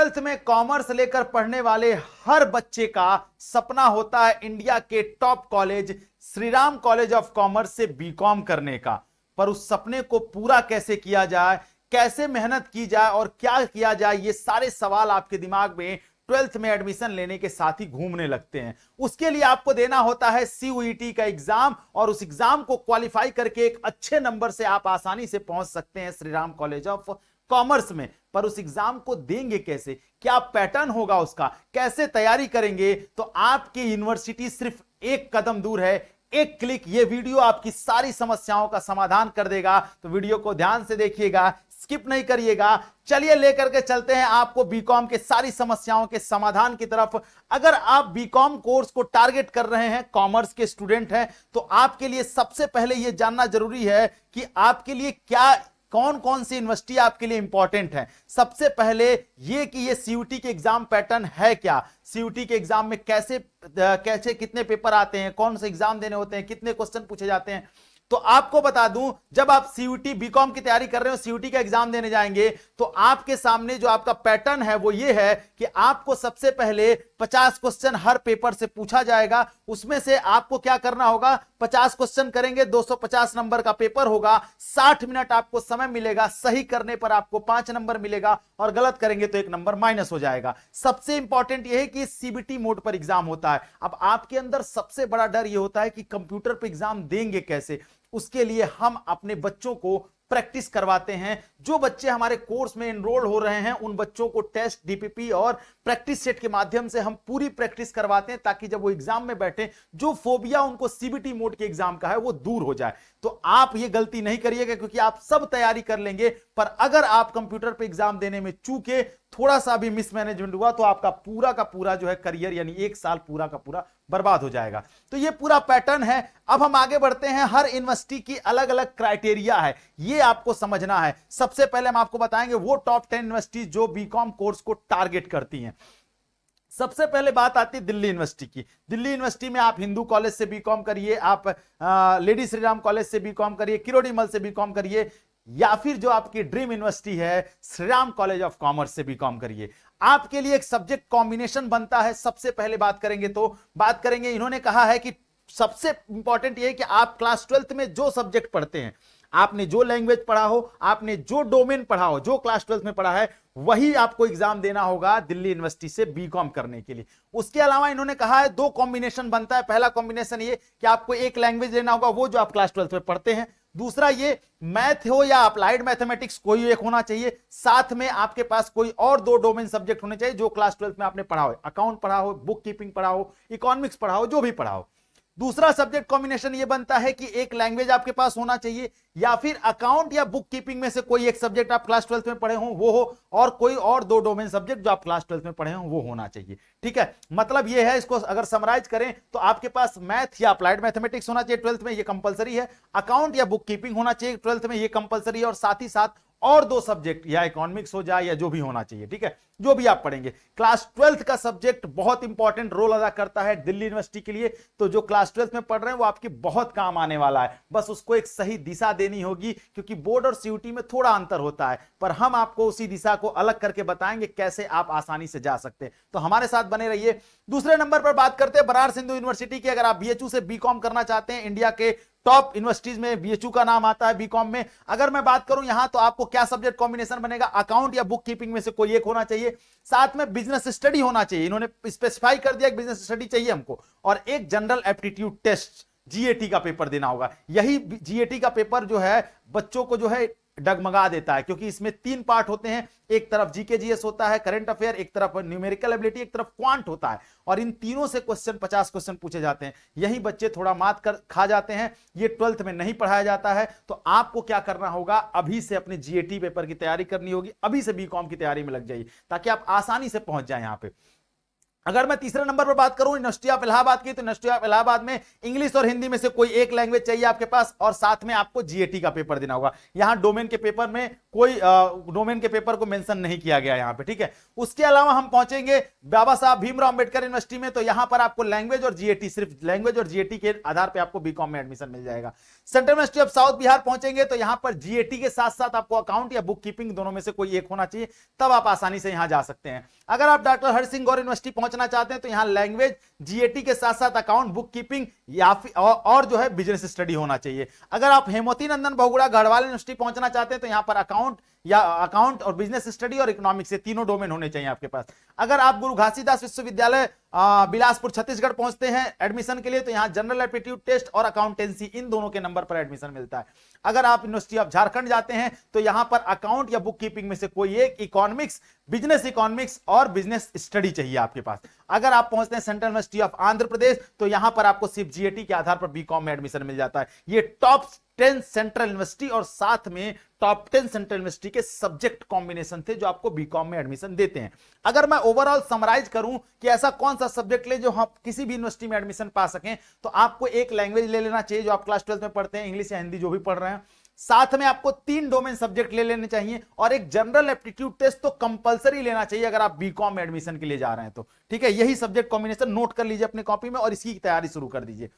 Twelfth में commerce लेकर पढ़ने वाले हर बच्चे का सपना होता है इंडिया के top college Shriram college of commerce से बीकॉम करने का। पर उस सपने को पूरा कैसे किया जाए, कैसे मेहनत की जाए और क्या किया जाए, ये सारे सवाल आपके दिमाग में ट्वेल्थ में एडमिशन लेने के साथ ही घूमने लगते हैं। उसके लिए आपको देना होता है CUET का एग्जाम, और उस एग्जाम को क्वालिफाई करके एक अच्छे नंबर से आप आसानी से पहुंच सकते हैं श्रीराम कॉलेज ऑफ कॉमर्स में। पर उस एग्जाम को देंगे कैसे, क्या पैटर्न होगा उसका, कैसे तैयारी करेंगे, तो आपकी यूनिवर्सिटी सिर्फ एक कदम दूर है। एक क्लिक, ये वीडियो आपकी सारी समस्याओं का समाधान कर देगा। तो वीडियो को ध्यान से देखिएगा, स्किप नहीं करिएगा। चलिए लेकर के चलते हैं आपको बीकॉम के सारी समस्याओं के समाधान की तरफ। अगर आप बीकॉम कोर्स को टारगेट कर रहे हैं, कॉमर्स के स्टूडेंट हैं, तो आपके लिए सबसे पहले यह जानना जरूरी है कि आपके लिए क्या, कौन कौन सी यूनिवर्सिटी आपके लिए इंपॉर्टेंट है। सबसे पहले ये कि ये CUET के एग्जाम पैटर्न है क्या, CUET के एग्जाम में कैसे कैसे कितने पेपर आते हैं, कौन से एग्जाम देने होते हैं, कितने क्वेश्चन पूछे जाते हैं। तो आपको बता दूं, जब आप CUET बीकॉम की तैयारी कर रहे हो, CUET का एग्जाम देने जाएंगे, तो आपके सामने जो आपका पैटर्न है वो ये है कि आपको सबसे पहले 50 क्वेश्चन हर पेपर से पूछा जाएगा। उसमें से आपको क्या करना होगा, 50 क्वेश्चन करेंगे, 250 नंबर का पेपर होगा, 60 मिनट आपको समय मिलेगा। सही करने पर आपको 5 नंबर मिलेगा और गलत करेंगे तो 1 नंबर माइनस हो जाएगा। सबसे इंपॉर्टेंट यह है कि CBT मोड पर एग्जाम होता है। अब आपके अंदर सबसे बड़ा डर यह होता है कि कंप्यूटर पर एग्जाम देंगे कैसे। उसके लिए हम अपने बच्चों को प्रैक्टिस करवाते हैं। जो बच्चे हमारे कोर्स में एनरोल हो रहे हैं, उन बच्चों को टेस्ट, DPP और प्रैक्टिस सेट के माध्यम से हम पूरी प्रैक्टिस करवाते हैं, ताकि जब वो एग्जाम में बैठे, जो फोबिया उनको CBT मोड के एग्जाम का है वो दूर हो जाए। तो आप ये गलती नहीं करिएगा, क्योंकि आप सब तैयारी कर लेंगे, पर अगर आप कंप्यूटर पे एग्जाम देने में चूके, थोड़ा सा भी मिसमैनेजमेंट हुआ, तो आपका पूरा का पूरा जो है करियर, यानी 1 साल पूरा का पूरा बर्बाद हो जाएगा। तो ये पूरा पैटर्न है। अब हम आगे बढ़ते हैं। हर यूनिवर्सिटी की अलग अलग क्राइटेरिया है, ये आपको समझना है। सबसे पहले हम आपको बताएंगे वो टॉप 10 यूनिवर्सिटी जो बीकॉम कोर्स को टारगेट करती हैं। सबसे पहले बात आती है दिल्ली यूनिवर्सिटी की। दिल्ली यूनिवर्सिटी में आप हिंदू कॉलेज से बीकॉम करिए, आप लेडी श्रीराम कॉलेज से बीकॉम करिए, किरोड़ीमल से बीकॉम करिए, या फिर जो आपकी ड्रीम यूनिवर्सिटी है श्रीराम कॉलेज ऑफ कॉमर्स से बीकॉम करिए। आपके लिए एक सब्जेक्ट कॉम्बिनेशन बनता है। सबसे पहले बात करेंगे, इन्होंने कहा है कि सबसे इंपॉर्टेंट यह है कि आप क्लास 12th में जो सब्जेक्ट पढ़ते हैं, आपने जो लैंग्वेज पढ़ा हो, आपने जो डोमेन पढ़ा हो, जो क्लास 12th में पढ़ा है, वही आपको एग्जाम देना होगा दिल्ली यूनिवर्सिटी से बीकॉम करने के लिए। उसके अलावा इन्होंने कहा है 2 कॉम्बिनेशन बनता है। पहला कॉम्बिनेशन ये कि आपको एक लैंग्वेज लेना होगा, वो जो आप क्लास 12th में पढ़ते हैं। दूसरा ये मैथ हो या अप्लाइड मैथमेटिक्स, कोई एक होना चाहिए। साथ में आपके पास कोई और 2 डोमेन सब्जेक्ट होने चाहिए जो क्लास 12th में आपने पढ़ा हो, अकाउंट पढ़ा हो, बुक कीपिंग पढ़ा हो, इकोनॉमिक्स पढ़ा हो, जो भी पढ़ा हो। दूसरा सब्जेक्ट कॉम्बिनेशन ये बनता है कि एक लैंग्वेज आपके पास होना चाहिए, या फिर अकाउंट या बुक कीपिंग में से कोई एक सब्जेक्ट आप क्लास 12th में पढ़े हो वो हो, और कोई और 2 डोमेन सब्जेक्ट जो आप क्लास 12th में पढ़े हो वो होना चाहिए। ठीक है, मतलब ये है, इसको अगर समराइज करें तो आपके पास मैथ या अप्लाइड मैथमेटिक्स होना चाहिए 12th में, ये कंपलसरी है। अकाउंट या बुक कीपिंग होना चाहिए 12th में, ये कंपलसरी है। और साथ ही साथ और 2 सब्जेक्ट, या इकोनॉमिक्स हो जाए या जो भी होना चाहिए। ठीक है, जो भी आप पढ़ेंगे। क्लास 12th का सब्जेक्ट बहुत इंपॉर्टेंट रोल अदा करता है दिल्ली यूनिवर्सिटी के लिए। तो जो क्लास 12th में पढ़ रहे हैं वो आपकी बहुत काम आने वाला है। बस उसको एक सही दिशा देनी होगी, क्योंकि बोर्ड और CUET में थोड़ा अंतर होता है, पर हम आपको उसी दिशा को अलग करके बताएंगे कैसे आप आसानी से जा सकते हैं। तो हमारे साथ बने रहिए। दूसरे नंबर पर बात करते हैं बनारस हिंदू यूनिवर्सिटी की। अगर आप BHU से बीकॉम करना चाहते हैं, इंडिया के टॉप यूनिवर्सिटीज में BHU का नाम आता है बीकॉम में। अगर मैं बात करूं यहां, तो आपको क्या सब्जेक्ट कॉम्बिनेशन बनेगा, अकाउंट या बुक कीपिंग में से कोई एक होना चाहिए। साथ में बिजनेस स्टडी होना चाहिए, इन्होंने स्पेसिफाई कर दिया कि बिजनेस स्टडी चाहिए हमको, और एक जनरल एप्टीट्यूड टेस्ट GAT का पेपर देना होगा। यही GAT का पेपर जो है बच्चों को जो है डगमगा देता है, क्योंकि इसमें 3 पार्ट होते हैं। एक तरफ GK GS होता है, करंट अफेयर, एक तरफ न्यूमेरिकल एबिलिटी, एक तरफ क्वांट होता है, और इन तीनों से 50 क्वेश्चन पूछे जाते हैं। यही बच्चे थोड़ा मात कर खा जाते हैं, ये 12th में नहीं पढ़ाया जाता है। तो आपको क्या करना होगा, अभी से अपने GAT पेपर की तैयारी करनी होगी, अभी से बीकॉम की तैयारी में लग जाइए, ताकि आप आसानी से पहुंच जाए यहां पे। अगर मैं तीसरे नंबर पर बात करूं यूनिवर्सिटी ऑफ इलाहाबाद की, तो यूनिवर्सिटी ऑफ इलाहाबाद में इंग्लिश और हिंदी में से कोई एक लैंग्वेज चाहिए आपके पास, और साथ में आपको GAT का पेपर देना होगा। यहां डोमेन के पेपर में कोई डोमेन के पेपर को मेंशन नहीं किया गया यहां पे, ठीक है। उसके अलावा हम पहुंचेंगे बाबा साहब भीमराव अंबेडकर यूनिवर्सिटी में, तो यहां पर आपको लैंग्वेज और जीएटी, सिर्फ लैंग्वेज और जीएटी के आधार पर आपको बीकॉम में एडमिशन मिल जाएगा। Central university of south Bihar पहुंचेंगे तो यहां पर जीएटी के साथ साथ आपको अकाउंट या बुक कीपिंग दोनों में से कोई एक होना चाहिए, तब आप आसानी से यहां जा सकते हैं। अगर आप डॉक्टर हरि सिंह गौर यूनिवर्सिटी पहुंचना चाहते हैं तो यहां लैंग्वेज, जीएटी के साथ साथ अकाउंट, बुक कीपिंग या फिर और जो है बिजनेस स्टडी होना चाहिए। अगर आप हेमवती नंदन बहुगुणा गढ़वाल यूनिवर्सिटी पहुंचना चाहते हैं तो यहां पर अकाउंट और बिजनेस स्टडी और इकोनॉमिक्स, से तीनों डोमेन होने चाहिए आपके पास। अगर आप गुरु घासीदास विश्वविद्यालय बिलासपुर छत्तीसगढ़ पहुंचते हैं एडमिशन के लिए तो यहां जनरल एप्टीट्यूड टेस्ट और अकाउंटेंसी, इन दोनों के नंबर पर एडमिशन मिलता है। अगर आप यूनिवर्सिटी ऑफ झारखंड जाते हैं तो यहां पर अकाउंट या बुक कीपिंग में से कोई एक, इकोनॉमिक्स, बिजनेस इकोनॉमिक्स और बिजनेस स्टडी चाहिए आपके पास। अगर आप पहुंचते हैं central university of Andhra Pradesh तो यहां पर आपको सिर्फ जीएटी के आधार पर बीकॉम में एडमिशन मिल जाता है। ये टॉप 10 सेंट्रल यूनिवर्सिटी और साथ में टॉप 10 सेंट्रल यूनिवर्सिटी के सब्जेक्ट कॉम्बिनेशन थे जो आपको बीकॉम में एडमिशन देते हैं। अगर मैं ओवरऑल समराइज करूं कि ऐसा कौन सा सब्जेक्ट ले जो हम किसी भी यूनिवर्सिटी में एडमिशन पा सकें, तो आपको एक लैंग्वेज ले लेना चाहिए जो आप क्लास 12 में पढ़ते हैं, इंग्लिश या हिंदी जो भी पढ़ रहे हैं। साथ में आपको 3 डोमेन सब्जेक्ट ले लेने चाहिए और एक जनरल एप्टीट्यूड टेस्ट तो कंपलसरी लेना चाहिए अगर आप बीकॉम में एडमिशन के लिए जा रहे हैं तो, ठीक है। यही सब्जेक्ट कॉम्बिनेशन नोट कर लीजिए अपने कॉपी में और इसकी तैयारी शुरू कर दीजिए।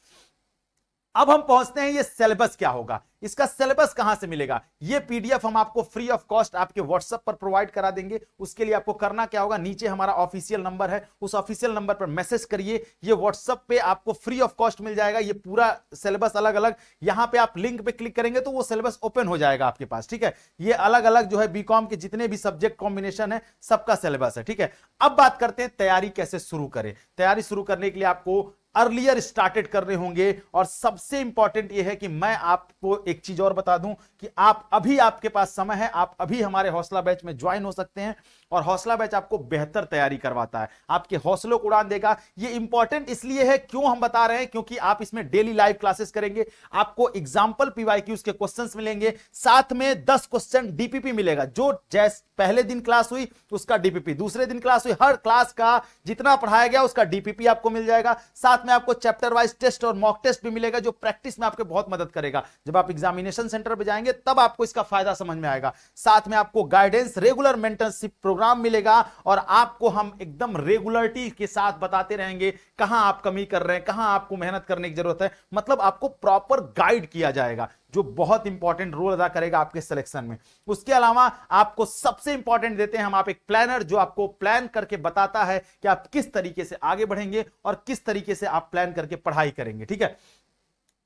अब हम पहुंचते हैं ये सिलेबस क्या होगा, इसका सिलेबस कहां से मिलेगा। ये पीडीएफ हम आपको फ्री ऑफ कॉस्ट आपके व्हाट्सएप पर प्रोवाइड करा देंगे। उसके लिए आपको करना क्या होगा, नीचे हमारा ऑफिशियल नंबर है, उस ऑफिशियल नंबर पर मैसेज करिए, ये व्हाट्सएप पे आपको फ्री ऑफ कॉस्ट मिल जाएगा। ये पूरा सिलेबस अलग अलग, यहां पे आप लिंक पे क्लिक करेंगे तो वो सिलेबस ओपन हो जाएगा आपके पास, ठीक है। ये अलग अलग जो है बीकॉम के जितने भी सब्जेक्ट कॉम्बिनेशन है सबका सिलेबस है, ठीक है। अब बात करते हैं तैयारी कैसे शुरू करें। तैयारी शुरू करने के लिए आपको अर्लियर स्टार्टेड करने होंगे और सबसे इंपॉर्टेंट यह है कि मैं आपको एक चीज और बता दूं कि आप अभी, आपके पास समय है, आप अभी हमारे हौसला बैच में ज्वाइन हो सकते हैं और हौसला बैच आपको बेहतर तैयारी करवाता है, आपके हौसलों को उड़ान देगा। ये इंपॉर्टेंट इसलिए है, क्यों हम बता रहे हैं, क्योंकि आप इसमें डेली लाइव क्लासेस करेंगे, आपको एग्जांपल पीवाईक्यूज के क्वेश्चंस मिलेंगे, साथ में 10 क्वेश्चन डीपीपी मिलेगा, जो जैसे पहले दिन क्लास हुई उसका डीपीपी, दूसरे दिन क्लास हुई, हर क्लास का जितना पढ़ाया गया उसका डीपीपी आपको मिल जाएगा। साथ में आपको चैप्टर वाइज टेस्ट और मॉक टेस्ट भी मिलेगा जो प्रैक्टिस में आपके बहुत मदद करेगा। जब आप एग्जामिनेशन सेंटर पे जाएंगे तब आपको इसका फायदा समझ में आएगा। साथ में आपको गाइडेंस, रेगुलर मेंटरशिप प्रोग्राम मिलेगा और आपको हम एकदम रेगुलरिटी के साथ बताते रहेंगे कहां आप कमी कर रहे हैं, कहां आपको मेहनत करने की जरूरत है। मतलब आपको प्रॉपर गाइड किया जाएगा जो बहुत इंपॉर्टेंट रोल अदा करेगा आपके सिलेक्शन में। उसके अलावा आपको सबसे इंपॉर्टेंट देते हैं हम आप एक प्लानर जो आपको प्लान करके बताता है कि आप किस तरीके से आगे बढ़ेंगे और किस तरीके से आप प्लान करके पढ़ाई करेंगे, ठीक है।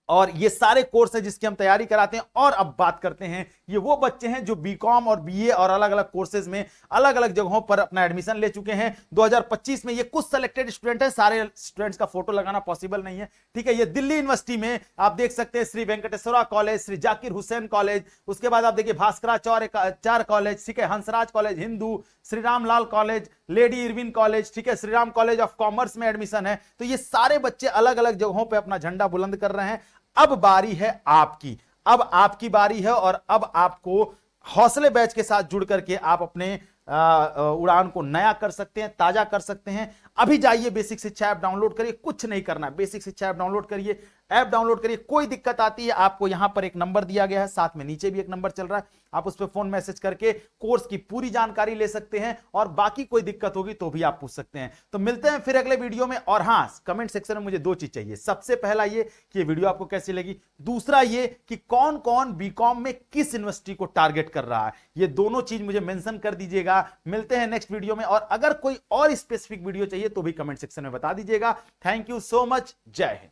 और ये सारे कोर्स है जिसकी हम तैयारी कराते हैं। और अब बात करते हैं, ये वो बच्चे हैं जो बीकॉम और बीए और अलग अलग कोर्सेज में अलग अलग जगहों पर अपना एडमिशन ले चुके हैं 2025 में। ये कुछ सेलेक्टेड स्टूडेंट हैं, सारे स्टूडेंट्स का फोटो लगाना पॉसिबल नहीं है, ठीक है। ये दिल्ली यूनिवर्सिटी में आप देख सकते हैं, श्री वेंकटेश्वरा कॉलेज, श्री जाकिर हुसैन कॉलेज, उसके बाद आप देखिए भास्कराचार्य कॉलेज, ठीक है, Hansraj college Hindu, Shri Ramlal college, lady Irwin college, ठीक है, Shri Ram college of commerce में एडमिशन है। तो ये सारे बच्चे अलग अलग जगहों पे अपना झंडा बुलंद कर रहे हैं। अब बारी है आपकी, अब आपकी बारी है और अब आपको हौसले बैच के साथ जुड़ करके आप अपने उड़ान को नया कर सकते हैं, ताजा कर सकते हैं। अभी जाइए बेसिक शिक्षा ऐप डाउनलोड करिए, कुछ नहीं करना, बेसिक शिक्षा ऐप डाउनलोड करिए, ऐप डाउनलोड करिए। कोई दिक्कत आती है आपको यहां पर एक नंबर दिया गया है, साथ में नीचे भी एक नंबर चल रहा है, आप उस पर फोन मैसेज करके कोर्स की पूरी जानकारी ले सकते हैं और बाकी कोई दिक्कत होगी तो भी आप पूछ सकते हैं। तो मिलते हैं फिर अगले वीडियो में। और हां, कमेंट सेक्शन में मुझे 2 चीज चाहिए। सबसे पहला ये कि ये वीडियो आपको कैसी लगी, दूसरा ये कि कौन कौन बीकॉम में किस यूनिवर्सिटी को टारगेट कर रहा है, ये दोनों चीज मुझे मेंशन कर दीजिएगा। मिलते हैं नेक्स्ट वीडियो में और अगर कोई और स्पेसिफिक वीडियो चाहिए तो भी कमेंट सेक्शन में बता दीजिएगा। थैंक यू सो मच, जय हिंद।